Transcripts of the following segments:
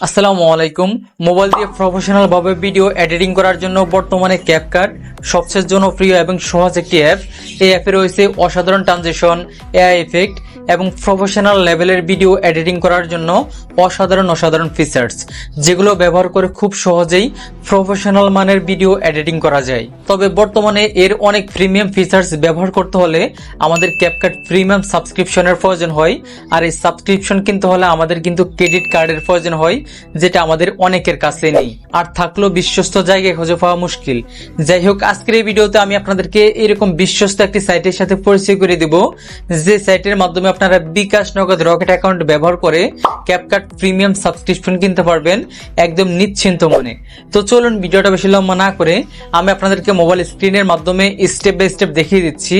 আসসালামু আলাইকুম। মোবাইল দিয়ে প্রফেশনাল ভাবে ভিডিও এডিটিং করার জন্য বর্তমানে ক্যাপকাট সবচেয়ে জনপ্রিয় এবং সহজ একটি অ্যাপ। এই অ্যাপে রয়েছে অসাধারণ ট্রানজিশন, এআই এফেক্ট এবং প্রফেশনাল লেভেলের ভিডিও এডিটিং করার জন্য অসাধারণ ফিচার্স, যেগুলো ব্যবহার করে খুব সহজেই প্রফেশনাল মানের ভিডিও এডিটিং করা যায়। তবে বর্তমানে এর অনেক প্রিমিয়াম ফিচার্স ব্যবহার করতে হলে আমাদের ক্যাপকাট প্রিমিয়াম সাবস্ক্রিপশনের প্রয়োজন হয়, আর এই সাবস্ক্রিপশন কিনতে হলে আমাদের কিন্তু ক্রেডিট কার্ডের প্রয়োজন হয়, যেটা আমাদের অনেকের কাছে নেই, আর থাকলেও বিশ্বস্ত জায়গায় খুঁজে পাওয়া মুশকিল। যাই হোক, আজকের এই ভিডিওতে আমি আপনাদেরকে এরকম বিশ্বস্ত একটি সাইটের সাথে পরিচয় করে দিব, যে সাইটের মাধ্যমে আপনারা বিকাশ, নগদ, রকেট অ্যাকাউন্ট ব্যবহার করে ক্যাপকাট প্রিমিয়াম সাবস্ক্রিপশন কিনতে পারবেন একদম নিশ্চিন্ত মনে। তো চলুন ভিডিওটা বেশি লম্বা না করে আমি আপনাদেরকে মোবাইল স্ক্রিনের মাধ্যমে স্টেপ বাই স্টেপ দেখিয়ে দিচ্ছি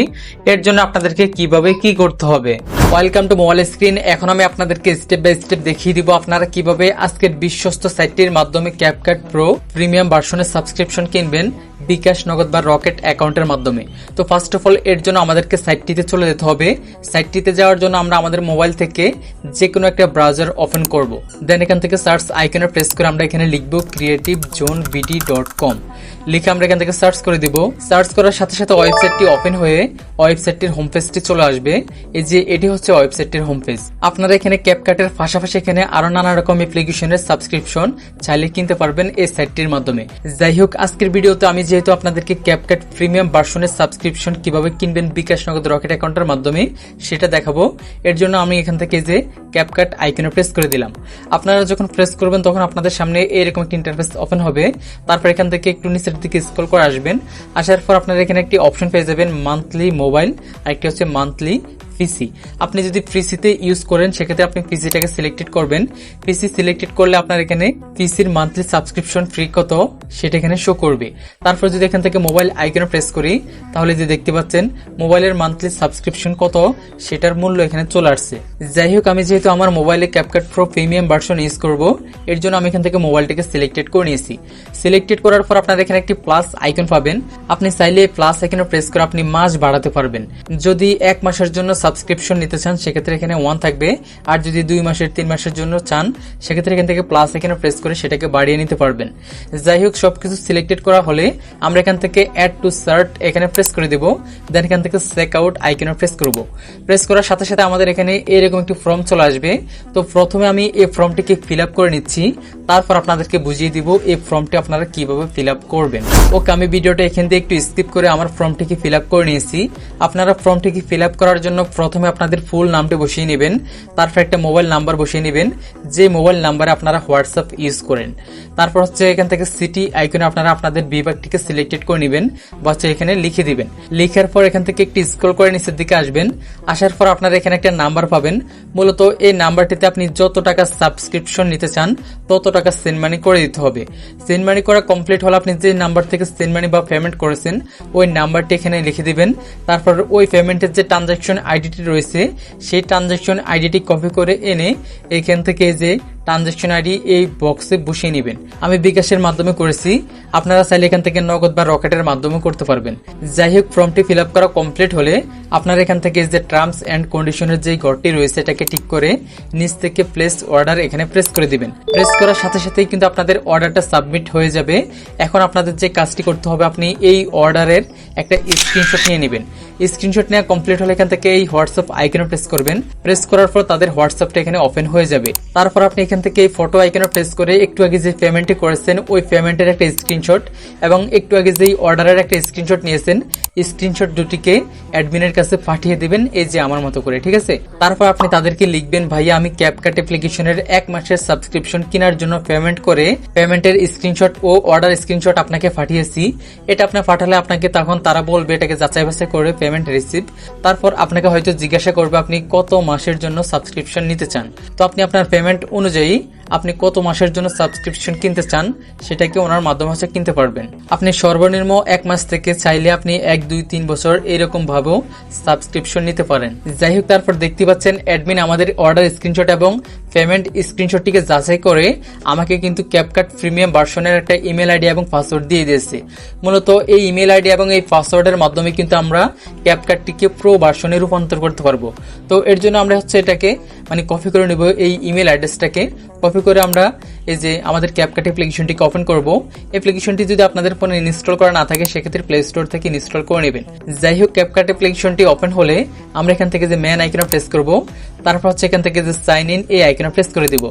এর জন্য আপনাদেরকে কিভাবে কি করতে হবে। Welcome to mobile screen. এখন আমি আপনাদেরকে স্টেপ বাই স্টেপ দেখিয়ে দিব আপনারা কিভাবে আজকের বিশ্বস্ত সাইটটির মাধ্যমে ক্যাপকাট প্রো প্রিমিয়াম ভার্সনের সাবস্ক্রিপশন কিনবেন বিকাশ, নগদ বা রকেট অ্যাকাউন্টের মাধ্যমে। তো ফার্স্ট অফ অল এর জন্য আমাদেরকে সাইটটিতে চলে যেতে হবে। সাইটটিতে যাওয়ার জন্য আমরা আমাদের মোবাইল থেকে যে কোনো একটা ব্রাউজার ওপেন করব। দেন এখান থেকে সার্চ আইকনে প্রেস করে আমরা এখানে লিখব creativezonebd.com। লিখে আমরা এখান থেকে সার্চ করে দিব। সার্চ করার সাথে সাথে ওয়েবসাইটটি ওপেন হয়ে ওয়েবসাইটটির হোম পেজটি চলে আসবে। এই যে এটি হচ্ছে ওয়েবসাইটটির হোম পেজ। আপনারা এখানে ক্যাপকাটের পাশাপাশি এখানে আরো নানা রকম অ্যাপ্লিকেশনের সাবস্ক্রিপশন চাইলে কিনতে পারবেন এই সাইটটির মাধ্যমে। যাই হোক, আজকের ভিডিওতে আমি যেহেতু আপনাদেরকে ক্যাপকাট প্রিমিয়াম ভার্সনের সাবস্ক্রিপশন কিভাবে কিনবেন বিকাশ, নগদ, রকেট অ্যাকাউন্টের মাধ্যমে সেটা দেখাবো। এর জন্য আমি এখান থেকে যে ক্যাপকাট আইকনে প্রেস করে দিলাম। আপনারা যখন প্রেস করবেন তখন আপনাদের সামনে এরকম একটি ইন্টারফেস ওপেন হবে। তারপর এখান থেকে একটু নিচের দিকে স্ক্রল করে আসবেন। আসার পর আপনারা এখানে একটি অপশন পেয়ে যাবেন মান্থলি মোবাইল, আর একটি হচ্ছে মান্থলি পিসি। আপনি যদি পিসিতে ইউজ করেন সেক্ষেত্রে আপনি পিসিটাকে সিলেক্টেড করবেন। পিসি সিলেক্টেড করলে আপনার এখানে পিসির মান্থলি সাবস্ক্রিপশন ফ্রি কত সেটা এখানে শো করবে। তারপর যদি এখান থেকে মোবাইল আইকনে প্রেস করি তাহলে যে দেখতে পাচ্ছেন মোবাইলের মান্থলি সাবস্ক্রিপশন কত সেটার মূল্য এখানে চলে আসছে। যাই হোক, আমি যেহেতু আমার মোবাইলে CapCut pro premium version use করব এর জন্য আমি এখান থেকে মোবাইলটাকে সিলেক্টেড করে নিয়েছি। সিলেক্টেড করার পর আপনারা এখানে একটি প্লাস আইকন পাবেন। আপনি চাইলে প্লাস আইকনে প্রেস করে আপনি মাস বাড়াতে পারবেন। যদি 1 মাসের জন্য সাবস্ক্রিপশন নিতে চান সেক্ষেত্রে এখানে 1 থাকবে, আর যদি 2 মাসের 3 মাসের জন্য চান সেক্ষেত্রে এখান থেকে প্লাস এখানে প্রেস করে সেটাকে বাড়িয়ে নিতে পারবেন। যাই হোক, সবকিছু সিলেক্টেড করা হলে আমরা এখান থেকে অ্যাড টু সার্ট এখানে প্রেস করে দেব। দেন এখান থেকে চেক আউট আইকনে প্রেস করব। প্রেস করার সাথে সাথে আমাদের এখানে এরকম একটি ফর্ম চলে আসবে। তো প্রথমে আমি এই ফর্মটিকে ফিল আপ করে নিচ্ছি, তারপর আপনাদেরকে বুঝিয়ে দিব এই ফর্মটি আপনারা কিভাবে ফিল আপ করবেন। ওকে, আমি ভিডিওটা এখান থেকে একটু স্কিপ করে আমার ফর্মটিকে ফিল আপ করে নিয়েছি। আপনারা ফর্মটিকে ফিল আপ করার জন্য প্রথমে আপনাদের ফুল নামটি বসিয়ে নেবেন, তারপর একটা মোবাইল নাম্বার বসিয়ে নেবেন যে মোবাইল নাম্বারে আপনারা হোয়াটসঅ্যাপ ইউজ করেন। তারপর হচ্ছে এখান থেকে সিটি আইকনে আপনারা আপনাদের বিভাগটিকে সিলেক্টেড করে নেবেন, বাচ্চা এখানে লিখে দিবেন। লিখার পর এখান থেকে একটি স্ক্রল করে নিচের দিকে আসবেন। আসার পর আপনারা এখানে একটা নাম্বার পাবেন। মূলত এই নাম্বারটিতে আপনি যত টাকা সাবস্ক্রিপশন নিতে চান তত টাকা সেন্ড মানি করে দিতে হবে। সেন্ড মানি করা কমপ্লিট হলে আপনি যে নাম্বার থেকে সেন্ড মানি বা পেমেন্ট করেছেন ওই নাম্বারটি এখানে লিখে দিবেন। তারপর ওই পেমেন্টের যে ট্রানজাকশন আইডিটি রয়েছে সেই ট্রানজাকশন আইডিটি কপি করে এনে এখান থেকে যে ট্রানজাকশন আইডি এই বক্সে বসিয়ে নেবেন। আমি বিকাশের মাধ্যমে করেছি, আপনারা চাইলে এখান থেকে নগদ বা রকেটের মাধ্যমে করতে পারবেন। যাই হোক, ফর্মটি ফিল আপ করা কমপ্লিট হলে আপনারা এখান থেকে যে টার্মস এন্ড কন্ডিশনের যে ঘরটি রয়েছে এটাকে টিক করে নিচ থেকে প্লেস অর্ডার এখানে প্রেস করে দিবেন। প্রেস করার সাথে সাথেই কিন্তু আপনাদের অর্ডারটা সাবমিট হয়ে যাবে। এখন আপনাদের যে কাজটি করতে হবে, আপনি এই অর্ডারের একটা স্ক্রিনশট নিয়ে নেবেন। স্ক্রিনশট নেওয়া কমপ্লিট হলে এখান থেকে এই হোয়াটসঅ্যাপ আইকনে প্রেস করবেন। প্রেস করার পর তাদের হোয়াটসঅ্যাপটা এখানে ওপেন হয়ে যাবে। তারপর আপনি এখান থেকে এই ফটো আইকনে প্রেস করে একটু আগে যে পেমেন্টটি করেছেন ওই পেমেন্টের একটা স্ক্রিনশট এবং একটু আগে যেই অর্ডারের একটা স্ক্রিনশট নিয়েছেন স্ক্রিনশট দুটিকে অ্যাডমিনের কাছে পাঠিয়ে দিবেন, এই যে আমার মতো করে, ঠিক আছে। তারপর আপনি তাদেরকে লিখবেন, ভাইয়া আমি ক্যাপকাট অ্যাপ্লিকেশনের 1 মাসের সাবস্ক্রিপশন কেনার জন্য পেমেন্ট করে পেমেন্টের স্ক্রিনশট ও অর্ডার স্ক্রিনশট আপনাকে পাঠিয়েছি। এটা আপনি পাঠালে আপনাকে তখন তারা বলবে এটাকে যাচাই বাছাই করে পেমেন্ট রিসিভ। তারপর আপনাকে হয়তো জিজ্ঞাসা করবে আপনি কত মাসের জন্য সাবস্ক্রিপশন নিতে চান। তো আপনি আপনার পেমেন্ট অনুযায়ী আপনি কত মাসের জন্য সাবস্ক্রিপশন কিনতে চান সেটাকে ওনার মাধ্যমে হচ্ছে কিনতে পারবেন। আপনি সর্বনিম্ন 1 মাস থেকে চাইলে আপনি 1, 2, 3 বছর এরকম ভাবেও সাবস্ক্রিপশন নিতে পারেন। যাই হোক, তারপর দেখতে পাচ্ছেন অ্যাডমিন আমাদের অর্ডার স্ক্রিনশট এবং পেমেন্ট স্ক্রিনশটটিকে যাচাই করে আমাকে কিন্তু ক্যাপকাট প্রিমিয়াম ভার্সনের একটা ইমেল আইডি এবং পাসওয়ার্ড দিয়ে দিয়েছে। মূলত এই ইমেল আইডি এবং এই পাসওয়ার্ডের মাধ্যমে কিন্তু আমরা ক্যাপকাটটিকে প্রো ভার্সনে রূপান্তর করতে পারবো। তো এর জন্য আমরা হচ্ছে এটাকে কপি করে নেব, এই ইমেল অ্যাড্রেসটাকে কপি করে আমরা এই যে আমাদের ক্যাপকাট অ্যাপ্লিকেশনটিকে ওপেন করব। অ্যাপ্লিকেশনটি যদি আপনাদের ফোনে ইনস্টল করা না থাকে সেক্ষেত্রে প্লে স্টোর থেকে ইনস্টল করে নেবেন। যাই হোক, ক্যাপকাট অ্যাপ্লিকেশনটি ওপেন হলে আমরা এখান থেকে যে ম্যান আইকনে প্রেস করব, তারপর হচ্ছে এখান থেকে যে সাইন ইন এই আইকনে প্রেস করে দিব।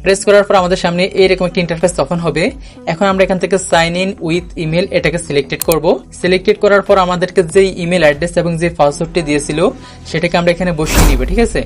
প্রেস করার পর আমাদের সামনে এইরকম একটি ইন্টারফেস ওপেন হবে। এখন আমরা এখান থেকে সাইন ইন উইথ ইমেল এটাকে সিলেক্টেড করব। সিলেক্টেড করার পর আমাদেরকে যে ইমেল অ্যাড্রেস এবং যে পাসওয়ার্ডটি দিয়েছিল সেটাকে আমরা এখানে বসিয়ে নিব। ঠিক আছে,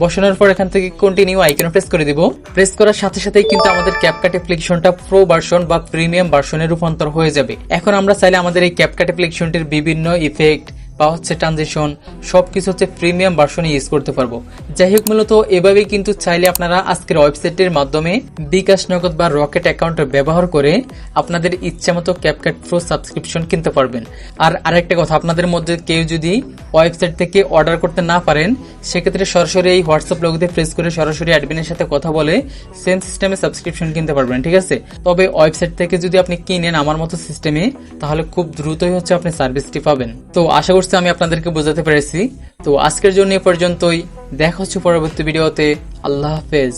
বসানোর পর এখান থেকে কন্টিনিউ আইকনে প্রেস করে দিব। প্রেস করার সাথে সাথেই কিন্তু আমাদের ক্যাপকাট অ্যাপ্লিকেশনটা প্রো ভার্সন বা প্রিমিয়াম ভার্সনে রূপান্তর হয়ে যাবে। এখন আমরা চাইলে আমাদের এই ক্যাপকাট অ্যাপ্লিকেশনটির বিভিন্ন ইফেক্ট বা হচ্ছে ট্রানজিশন সবকিছু হচ্ছে প্রিমিয়াম ভার্সনে ইউজ করতে পারবো। যাই হোক, মূলত এভাবেই কিন্তু চাইলে আপনারা আজকের ওয়েবসাইটের মাধ্যমে বিকাশ নগদ বা রকেট অ্যাকাউন্ট ব্যবহার করে আপনাদের ইচ্ছা মতো ক্যাপকাট প্রো সাবস্ক্রিপশন কিনতে পারবেন। আর আরেকটা কথা, আপনাদের মধ্যে কেউ যদি ওয়েবসাইট থেকে অর্ডার করতে না পারেন সেক্ষেত্রে সরাসরি এই হোয়াটসঅ্যাপ লোগোতে প্রেস করে সরাসরি অ্যাডমিনের সাথে কথা বলে সেম সিস্টেমে সাবস্ক্রিপশন কিনতে পারবেন। ঠিক আছে, তবে ওয়েবসাইট থেকে যদি আপনি কিনেন আমার মতো সিস্টেমে তাহলে খুব দ্রুতই হচ্ছে আপনি সার্ভিসটি পাবেন। তো আশা করছি আমি আপনাদেরকে বোঝাতে পেরেছি। তো আজকের জন্য এ পর্যন্তই, দেখা হচ্ছে পরবর্তী ভিডিওতে। আল্লাহ হাফেজ।